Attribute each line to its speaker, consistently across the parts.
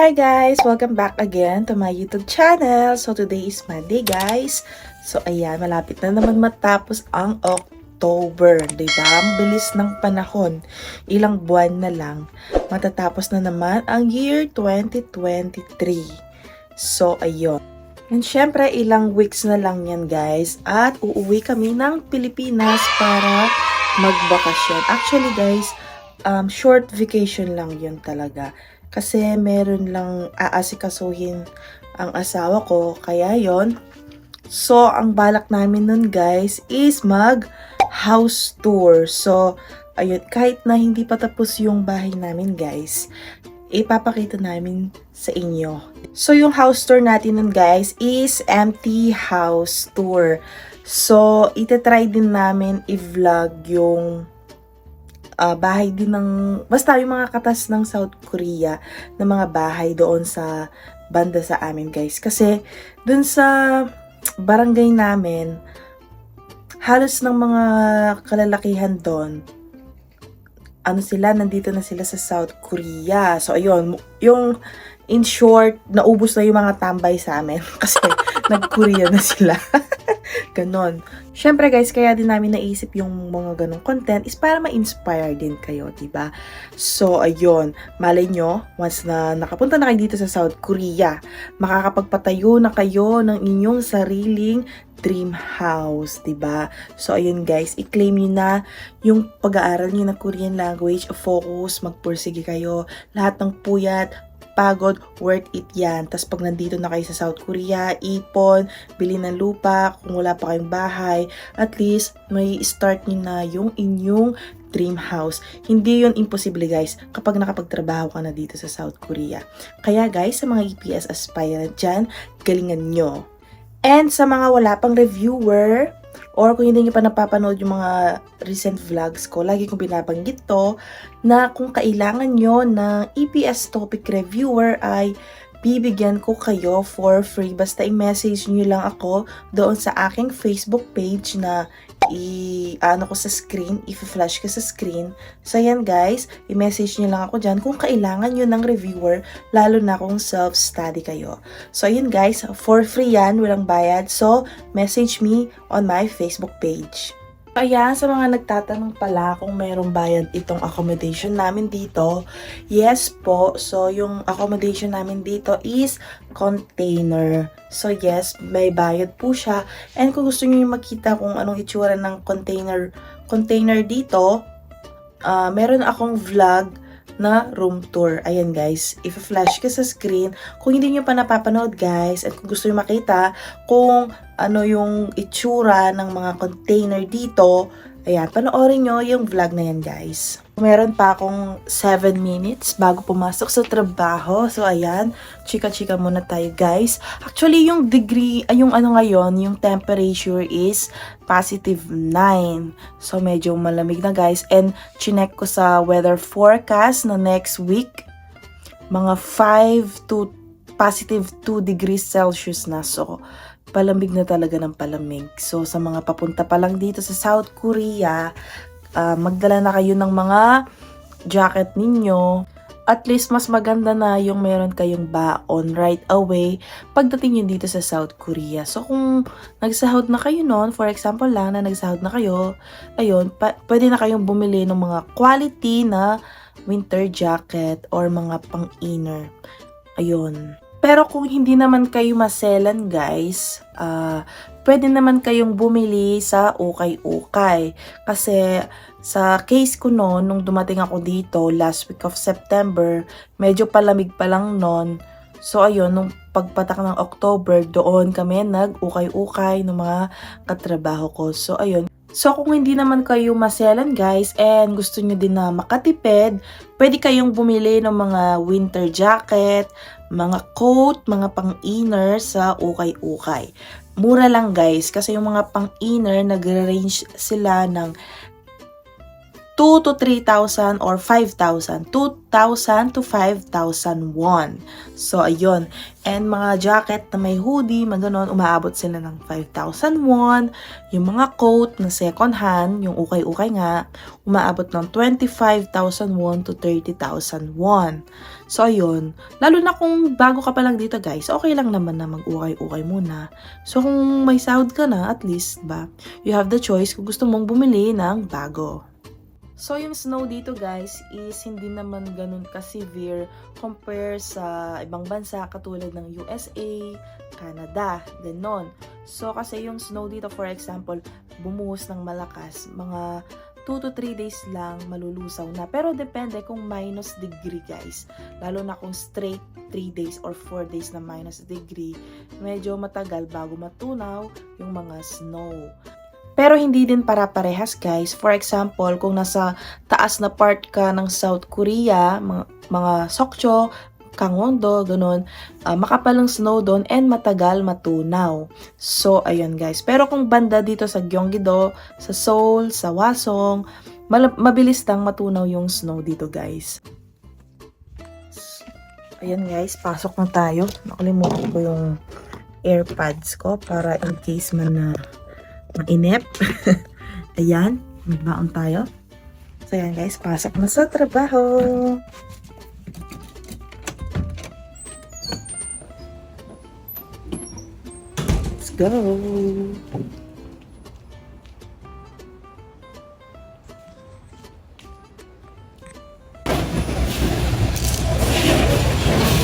Speaker 1: Hi guys! Welcome back again to my YouTube channel. So today is Monday guys. So ayan, malapit na naman matapos ang October. Diba? Ang bilis ng panahon. Ilang buwan na lang. Matatapos na naman ang year 2023. So ayun. And syempre, ilang weeks na lang yan guys. At uuwi kami ng Pilipinas para magbakasyon. Actually guys, short vacation lang yun talaga. Kasi meron lang aasikasuhin ang asawa ko. Kaya yon. So, ang balak namin nun guys is mag house tour. So, ayun, kahit na hindi pa tapos yung bahay namin guys, ipapakita namin sa inyo. So, yung house tour natin nun guys is empty house tour. So, itatry din namin i-vlog yung bahay din ng, basta yung mga katas ng South Korea na mga bahay doon sa banda sa amin guys. Kasi doon sa barangay namin, halos ng mga kalalakihan doon, nandito na sila sa South Korea. So ayun, yung in short, naubos na yung mga tambay sa amin kasi nag-Korea na sila. Ganon. Syempre guys, kaya din namin naisip yung mga ganong content is para ma-inspire din kayo, diba? So, ayun. Malay nyo, once na nakapunta na kayo dito sa South Korea, makakapagpatayo na kayo ng inyong sariling dream house, diba? So, ayun guys, i-claim nyo na yung pag-aaral nyo ng Korean language, focus, magpursige kayo, lahat ng puyat, pagod, worth it yan. Tapos pag nandito na kayo sa South Korea, ipon, bili ng lupa, kung wala pa kayong bahay, at least may start nyo na yung inyong dream house. Hindi yun imposible guys kapag nakapagtrabaho ka na dito sa South Korea. Kaya guys, sa mga EPS aspirant dyan, galingan nyo. And sa mga wala pang reviewer, or kung hindi nyo pa napapanood yung mga recent vlogs ko, lagi kong binabanggit to, na kung kailangan nyo ng EPS topic reviewer ay bibigyan ko kayo for free. Basta i-message nyo lang ako doon sa aking Facebook page na ko sa screen, i-flash ko sa screen. So yan guys, i-message nyo lang ako dyan kung kailangan nyo ng reviewer, lalo na kung self-study kayo. So yun guys, for free yan, walang bayad. So message me on my Facebook page. Ayan, sa mga nagtatanong pala kung merong bayad itong accommodation namin dito, yes po. So, yung accommodation namin dito is container. So, yes, may bayad po siya. And kung gusto niyo makita kung anong itsura ng container dito, meron akong vlog na room tour. Ayan guys, if-flash ka sa screen. Kung hindi nyo pa napapanood guys, at kung gusto nyo makita kung ano yung itsura ng mga container dito, ayan, panoorin nyo yung vlog na yan guys. Meron pa akong 7 minutes bago pumasok sa trabaho. So ayan, chika-chika muna tayo guys. Actually yung degree, yung ngayon, yung temperature is positive 9. So medyo malamig na guys. And chinek ko sa weather forecast na next week, mga 5 to positive 2 degrees Celsius na. So palamig na talaga ng palamig. So sa mga papunta pa lang dito sa South Korea, magdala na kayo ng mga jacket ninyo. At least mas maganda na yung meron kayong baon right away pagdating nyo dito sa South Korea. So kung nagsahod na kayo noon, for example lang na nagsahod na kayo, ayun, pwede na kayong bumili ng mga quality na winter jacket or mga pang-inner. Ayun. Pero kung hindi naman kayo maselan guys, pwede naman kayong bumili sa ukay-ukay. Kasi sa case ko noon, nung dumating ako dito last week of September, medyo palamig pa lang noon. So ayun, nung pagpatak ng October, doon kami nag-ukay-ukay ng mga katrabaho ko. So ayun. So kung hindi naman kayo maselan guys and gusto nyo din na makatipid, pwede kayong bumili ng mga winter jacket, mga coat, mga pang-inner sa ukay-ukay. Mura lang guys kasi yung mga pang-inner nagre-range sila ng 2 to 3,000 or 5,000. 2,000 to 5,000 won. So, ayun. And mga jacket na may hoodie, mga ganon, umaabot sila ng 5,000 won. Yung mga coat na second hand, yung ukay-ukay nga, umaabot ng 25,000 won to 30,000 won. So, ayun. Lalo na kung bago ka pa lang dito, guys, okay lang naman na mag-ukay-ukay muna. So, kung may sahod ka na, at least, ba, you have the choice kung gusto mong bumili ng bago. So, yung snow dito, guys, is hindi naman ganun ka-severe compare sa ibang bansa katulad ng USA, Canada, ganon. So, kasi yung snow dito, for example, bumuhos ng malakas, mga 2 to 3 days lang malulusaw na. Pero depende kung minus degree, guys. Lalo na kung straight 3 days or 4 days na minus degree, medyo matagal bago matunaw yung mga snow. Pero hindi din para-parehas, guys. For example, kung nasa taas na part ka ng South Korea, mga Sokcho, Gangwon-do, ganun, makapal ang snow doon and matagal matunaw. So, ayun, guys. Pero kung banda dito sa Gyeonggi-do, sa Seoul, sa Hwasong, mabilis lang matunaw yung snow dito, guys. Ayan, guys. Pasok na tayo. Nakalimutan ko yung AirPods ko para in case man na mainip. Ayan, magbaon tayo. So, ayan guys, pasok na sa trabaho. Let's go!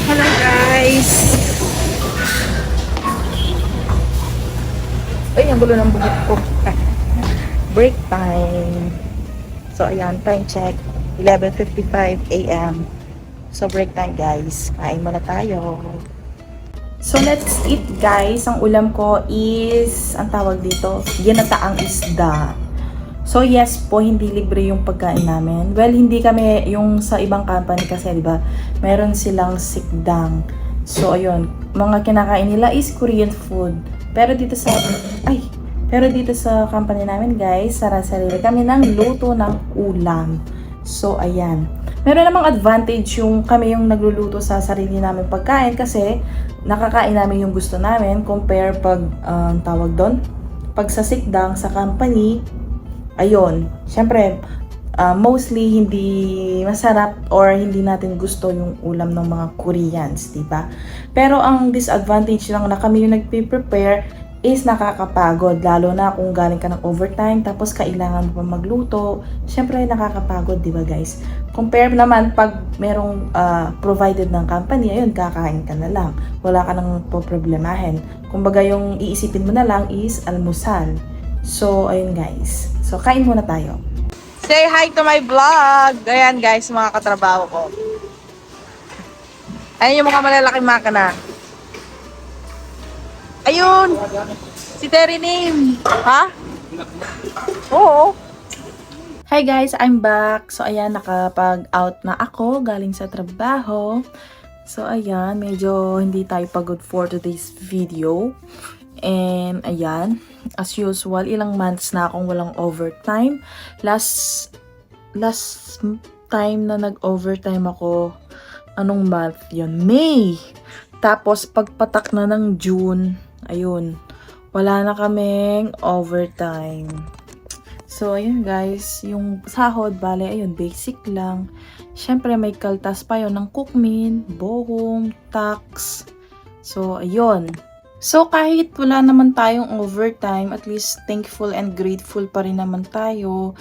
Speaker 1: Hello guys! Ay, ang gulo ng buhok ko. Break time. So, ayan, time check. 11:55 a.m. So, break time, guys. Kain muna tayo. So, let's eat, guys. Ang ulam ko is, ang tawag dito, ginataang isda. So, yes po, hindi libre yung pagkain namin. Well, hindi kami, yung sa ibang company kasi, di ba, meron silang sikdang. So, ayun, mga kinakain nila is Korean food. Pero dito sa company namin, guys, sarili kami ng luto ng ulam. So, ayan. Meron namang advantage yung kami yung nagluluto sa sarili namin pagkain kasi nakakain namin yung gusto namin compare pag, tawag doon, pag sa sikdang, sa company, ayun. Syempre, mostly hindi masarap or hindi natin gusto yung ulam ng mga Koreans, diba? Pero ang disadvantage lang na kami yung nagpe-prepare is nakakapagod, lalo na kung galing ka ng overtime tapos kailangan mo pa magluto. Syempre nakakapagod, diba guys? Compare naman pag merong provided ng company, ayun, kakain ka na lang. Wala ka nang poproblemahin. Kumbaga yung iisipin mo na lang is almusal. So, ayun guys. So, kain muna tayo. Say hi to my vlog! Ayan guys, mga katrabaho ko. Ayan yung mga malalaking makina. Ayun! Si Terry Name! Ha? Oo! Hi guys, I'm back. So ayan, nakapag-out na ako galing sa trabaho. So ayan, medyo hindi tayo pagod for today's video. And ayan, as usual, ilang months na akong walang overtime. Last time na nag-overtime ako, anong month yun? May! Tapos pagpatak na ng June, ayun, wala na kaming overtime. So, ayun guys, yung sahod, bale, ayun, basic lang. Syempre, may kaltas pa yun ng cookmin, bohong, tax. So, ayun. So, kahit wala naman tayong overtime, at least thankful and grateful pa rin naman tayo.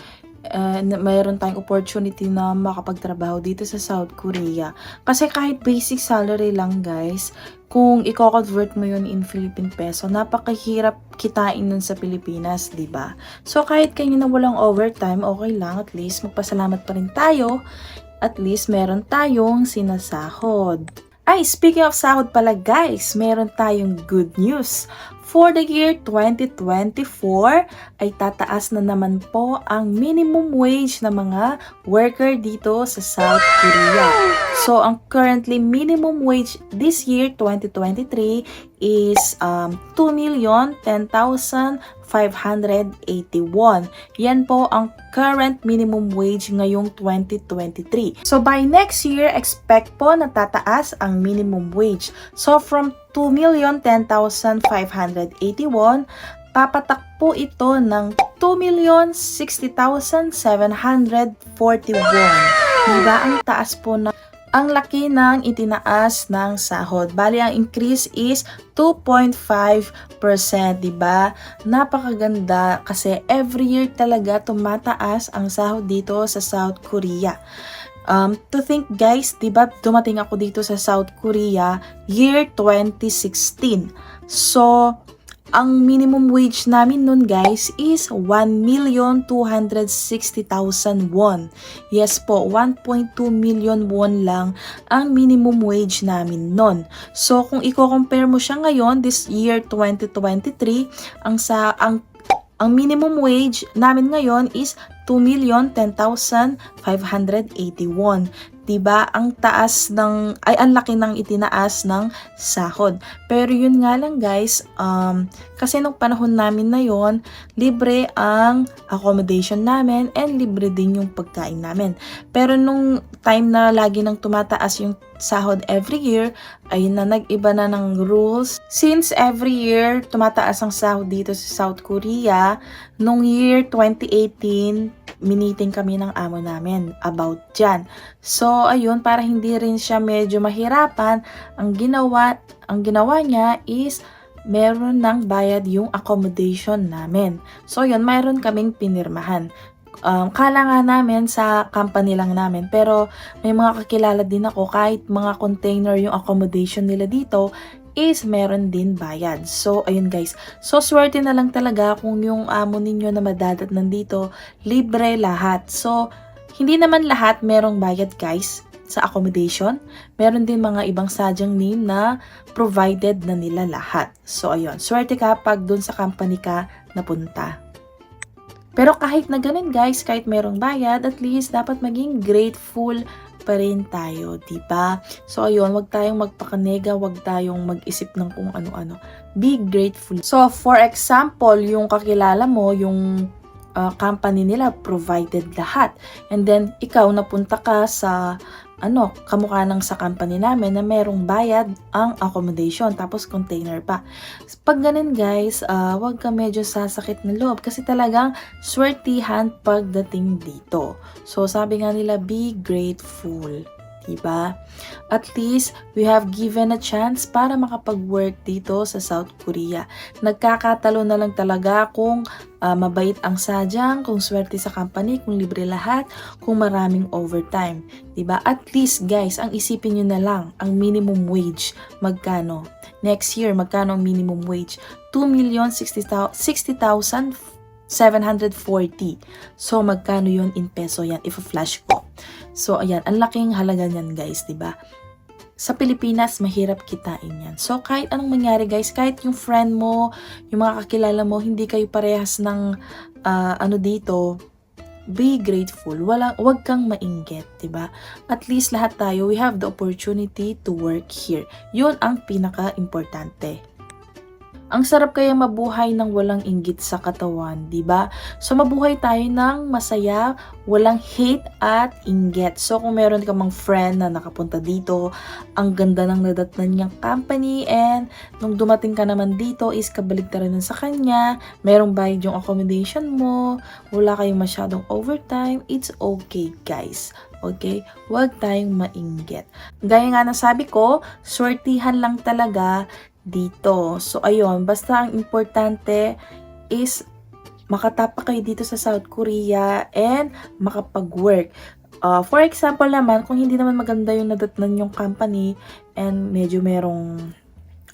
Speaker 1: Mayroon tayong opportunity na makapagtrabaho dito sa South Korea. Kasi kahit basic salary lang guys, kung i-convert mo yun in Philippine peso, napakahirap kitain nun sa Pilipinas, di ba? So kahit kanyo na walang overtime, okay lang, at least magpasalamat pa rin tayo. At least meron tayong sinasahod. Ay, speaking of sahod pala guys, meron tayong good news For the year 2024 ay tataas na naman po ang minimum wage ng mga worker dito sa South Korea. So ang currently minimum wage this year 2023 is 2,10,581. Yan po ang current minimum wage ngayong 2023. So by next year, expect po na tataas ang minimum wage. So from 2,10,581, papatak po ito ng 2,60,741. Diba? Ang taas po na ang laki ng itinaas ng sahod. Bali, ang increase is 2.5%, diba? Napakaganda kasi every year talaga tumataas ang sahod dito sa South Korea. To think guys, diba, dumating ako dito sa South Korea year 2016. So, ang minimum wage namin nun guys is 1,260,000 won. Yes po, 1.2 million won lang ang minimum wage namin nun. So kung i-compare mo siya ngayon, this year 2023, ang minimum wage namin ngayon is 2,10,581. Diba? Ang taas ng, ang laki ng itinaas ng sahod. Pero yun nga lang guys, kasi nung panahon namin na yon, libre ang accommodation namin and libre din yung pagkain namin. Pero nung time na lagi nang tumataas yung sahod every year, ayun na, nag-iba na ng rules. Since every year tumataas ang sahod dito sa South Korea, nung year 2018, miniting kami ng amo namin about dyan. So, ayun, para hindi rin siya medyo mahirapan, ang ginawa niya is meron ng bayad yung accommodation namin. So, yun, mayroon kaming pinirmahan. Kala nga namin sa company lang namin, pero may mga kakilala din ako, kahit mga container yung accommodation nila dito, is meron din bayad. So, ayun guys. So, swerte na lang talaga kung yung amo ninyo na madadatnan dito, libre lahat. So, hindi naman lahat merong bayad guys sa accommodation. Meron din mga ibang sadyang name na provided na nila lahat. So, ayun. Swerte ka pag dun sa company ka napunta. Pero kahit na ganun guys, kahit merong bayad, at least dapat maging grateful pa rin tayo, diba? So, ayun, wag tayong magpakanega, wag tayong mag-isip ng kung ano-ano. Be grateful. So, for example, yung kakilala mo, yung company nila provided lahat. And then, ikaw napunta ka sa kamukha ng sa company namin na merong bayad ang accommodation, tapos container pa. Pag ganun guys, wag ka medyo sasakit ng loob kasi talagang swertihan pagdating dito. So sabi nga nila, be grateful. Diba? At least, we have given a chance para makapag-work dito sa South Korea. Nagkakatalo na lang talaga kung mabait ang sadyang, kung swerte sa company, kung libre lahat, kung maraming overtime. Diba? At least, guys, ang isipin nyo na lang, ang minimum wage, magkano? Next year, magkano ang minimum wage? 2,060,740. So, magkano yun in peso yan? If-flash ko. So, ayan, ang laking halaga niyan guys, diba? Sa Pilipinas, mahirap kitain yan. So, kahit anong mangyari guys, kahit yung friend mo, yung mga kakilala mo, hindi kayo parehas ng dito, be grateful. Wag kang mainggit, diba? At least lahat tayo, we have the opportunity to work here. Yun ang pinaka-importante. Ang sarap kaya mabuhay ng walang inggit sa katawan, di ba? So mabuhay tayo ng masaya, walang hate at inggit. So kung meron ka mang friend na nakapunta dito, ang ganda ng nadatnan niyang company, and nung dumating ka naman dito is kabaligtaran sa kanya, merong bayad yung accommodation mo, wala kayong masyadong overtime, it's okay guys. Okay? Huwag tayong mainggit. Gaya nga ng sabi ko, swertihan lang talaga dito. So, ayun. Basta ang importante is makatapa kayo dito sa South Korea and makapag-work. For example naman, kung hindi naman maganda yung nadatnan yung company and medyo merong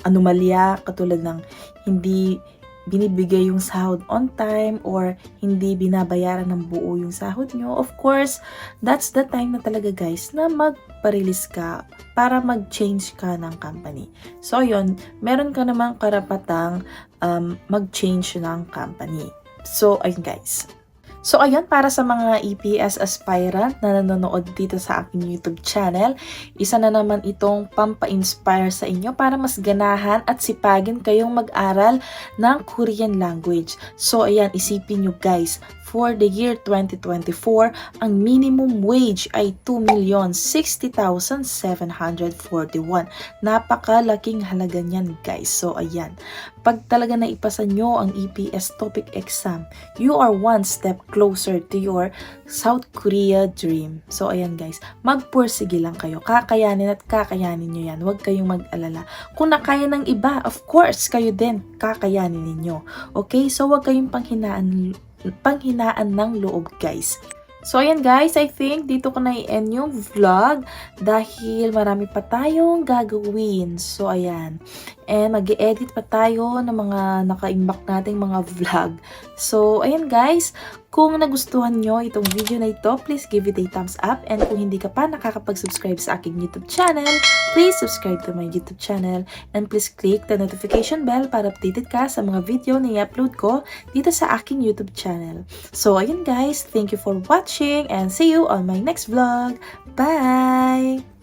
Speaker 1: anomalya, katulad ng hindi binibigay yung sahod on time or hindi binabayaran ng buo yung sahod nyo, of course, that's the time na talaga guys na magpa-release ka para mag-change ka ng company. So yun, meron ka namang karapatang mag-change ng company. So ayun guys. So ayun, para sa mga EPS aspirant na nanonood dito sa aking YouTube channel, isa na naman itong pampa-inspire sa inyo para mas ganahan at sipagin kayong mag-aral ng Korean language. So ayan, isipin nyo guys, for the year 2024, ang minimum wage ay 2,060,741. Napakalaking halaga niyan guys. So ayan, pag talaga naipasa nyo ang EPS TOPIK exam, you are one step closer to your South Korea dream. So ayan guys, magpursige lang kayo. Kakayanin at kakayanin nyo yan. Huwag kayong mag-alala. Kung nakaya ng iba, of course, kayo din kakayanin ninyo. Okay? So huwag kayong panghinaan ng loob guys. So ayan guys, I think dito ko na i-end yung vlog dahil marami pa tayong gagawin. So ayan, and mag-edit pa tayo ng mga naka-imbak nating mga vlog. So ayan guys, kung nagustuhan nyo itong video na ito, please give it a thumbs up. And kung hindi ka pa nakakapag-subscribe sa aking YouTube channel, please subscribe to my YouTube channel. And please click the notification bell para updated ka sa mga video na i-upload ko dito sa aking YouTube channel. So ayun guys, thank you for watching and see you on my next vlog. Bye!